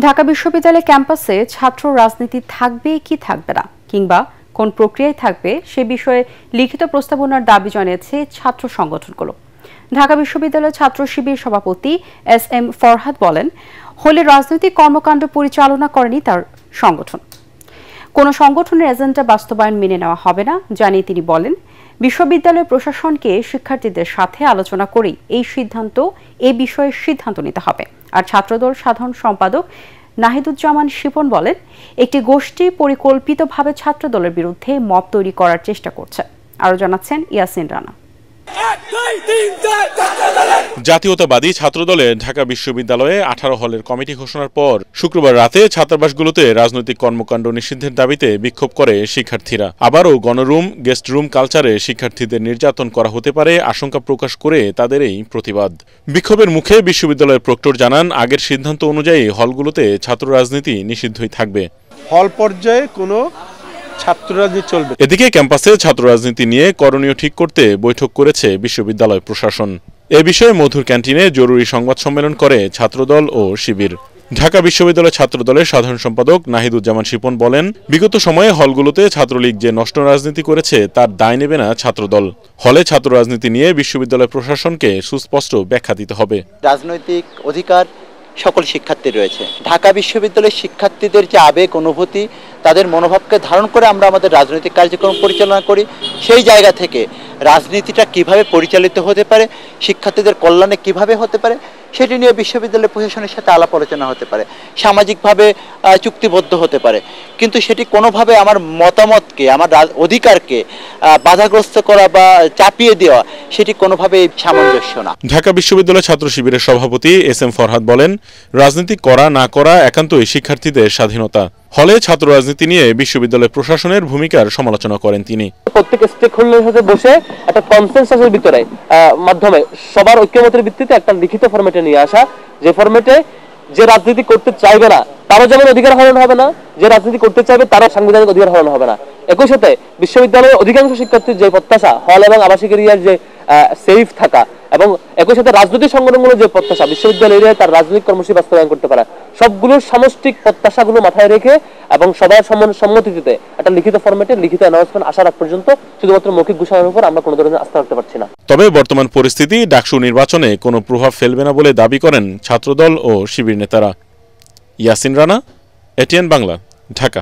ঢাকা বিশ্ববিদ্যালয় ক্যাম্পাসে ছাত্র রাজনীতি থাকবে কি থাকবে না কিংবা কোন প্রক্রিয়ায় থাকবে সে বিষয়ে লিখিত প্রস্তাবনার দাবি জানিয়েছে ছাত্র সংগঠনগুলো। ঢাকা বিশ্ববিদ্যালয় ছাত্র শিবির সভাপতি SM ফরহাদ বলেন, হলে রাজনৈতিক কর্মকাণ্ড পরিচালনা করেনি তার সংগঠন। কোন সংগঠনের এজেন্ডা বাস্তবায়ন মেনে নেওয়া হবে না জানিয়ে তিনি বলেন, বিশ্ববিদ্যালয় প্রশাসনকে শিক্ষার্থীদের সাথে আলোচনা করেই এই বিষয়ে সিদ্ধান্ত নিতে হবে। আর ছাত্রদল সাধারণ সম্পাদক নাহিদুজ্জামান শিপন বলেন, একটি গোষ্ঠী পরিকল্পিতভাবে ছাত্রদলের বিরুদ্ধে মব তৈরি করার চেষ্টা করছে। আরও জানাচ্ছেন ইয়াসিন রানা। জাতীয়তাবাদী ছাত্রদলের ঢাকা বিশ্ববিদ্যালয়ে 18 হলের কমিটি ঘোষণার পর শুক্রবার রাতে ছাত্রাবাসগুলোতে রাজনৈতিক কর্মকাণ্ড নিষিদ্ধের দাবিতে বিক্ষোভ করে শিক্ষার্থীরা। আবারও গণরুম, গেস্ট রুম কালচারে শিক্ষার্থীদের নির্যাতন করা হতে পারে আশঙ্কা প্রকাশ করে তাদের এই প্রতিবাদ। বিক্ষোভের মুখে বিশ্ববিদ্যালয়ের প্রক্টর জানান, আগের সিদ্ধান্ত অনুযায়ী হলগুলোতে ছাত্র রাজনীতি নিষিদ্ধই থাকবে। হল পর্যায়ে কোনো চলবে। এদিকে ক্যাম্পাসে ছাত্র রাজনীতি নিয়ে করণীয় ঠিক করতে বৈঠক করেছে বিশ্ববিদ্যালয় প্রশাসন। এ বিষয়ে মধুর ক্যান্টিনে জরুরি সংবাদ সম্মেলন করে ছাত্রদল ও শিবির। ঢাকা বিশ্ববিদ্যালয় ছাত্রদলের সাধারণ সম্পাদক নাহিদুজ্জামান শিপন বলেন, বিগত সময়ে হলগুলোতে ছাত্রলীগ যে নষ্ট রাজনীতি করেছে তার দায় নেবে না ছাত্রদল। হলে ছাত্র রাজনীতি নিয়ে বিশ্ববিদ্যালয় প্রশাসনকে সুস্পষ্ট ব্যাখ্যা দিতে হবে। রাজনৈতিক অধিকার সকল শিক্ষার্থীর রয়েছে। ঢাকা বিশ্ববিদ্যালয়ের শিক্ষার্থীদের যে আবেগ, অনুভূতি, তাদের মনোভাবকে ধারণ করে আমরা আমাদের রাজনৈতিক কার্যক্রম পরিচালনা করি। সেই জায়গা থেকে রাজনীতিটা কিভাবে পরিচালিত হতে পারে, শিক্ষার্থীদের কল্যাণে কিভাবে হতে পারে, সেটি নিয়ে বিশ্ববিদ্যালয় প্রশাসনের সাথে আলাপ আলোচনা হতে পারে, সামাজিকভাবে চুক্তিবদ্ধ হতে পারে। কিন্তু সেটি কোনোভাবে আমার মতামতকে, আমার অধিকারকে বাধাগ্রস্ত করা বা চাপিয়ে দেওয়া, সেটি কোনোভাবেই সামঞ্জস্য না। ঢাকা বিশ্ববিদ্যালয় ছাত্র শিবিরের সভাপতি SM ফরহাদ বলেন, রাজনীতি করা না করা একান্তই শিক্ষার্থীদের স্বাধীনতা। হলে ছাত্র রাজনীতি নিয়ে বিশ্ববিদ্যালয় প্রশাসনের ভূমিকার সমালোচনা করেন তিনি। প্রত্যেক স্টেক হোল্ডারের সাথে বসে একটা কনসেনসাসের ভিতরে মাধ্যমে সবার ঐক্যমতের ভিত্তিতে একটা লিখিত ফরম্যাটে নিয়ে আসা, যে ফরম্যাটে যে রাজনীতি করতে চাইবে না তারও যেমন অধিকার হরণ হবে না, যে রাজনীতি করতে চাইবে তারও সাংবিধানিক অধিকার হরণ হবে না। একই সাথে বিশ্ববিদ্যালয়ের অধিকাংশ শিক্ষার্থীর যে প্রত্যাশা, হল এবং আবাসিক এরিয়ার যে সেফ থাকা, এবং একই সাথে রাজনৈতিক সংগঠনগুলোর যে প্রত্যাশা বিশ্ববিদ্যালয় এরিয়ায় তার রাজনৈতিক কর্মসূচি বাস্তবায়ন করতে পারা, সবগুলোর সামষ্টিক প্রত্যাশাগুলো মাথায় রেখে এবং সবার সম্মতিতে একটা লিখিত ফরম্যাটে লিখিত অ্যানাউন্সমেন্ট আসার আগ পর্যন্ত শুধুমাত্র মৌখিক ঘোষণার উপর আমরা কোনো ধরনের আস্থা রাখতে পারছি না। তবে বর্তমান পরিস্থিতি ডাকসু নির্বাচনে কোনো প্রভাব ফেলবে না বলে দাবি করেন ছাত্রদল ও শিবির নেতারা। ইয়াসিন রানা, ATN বাংলা, ঢাকা।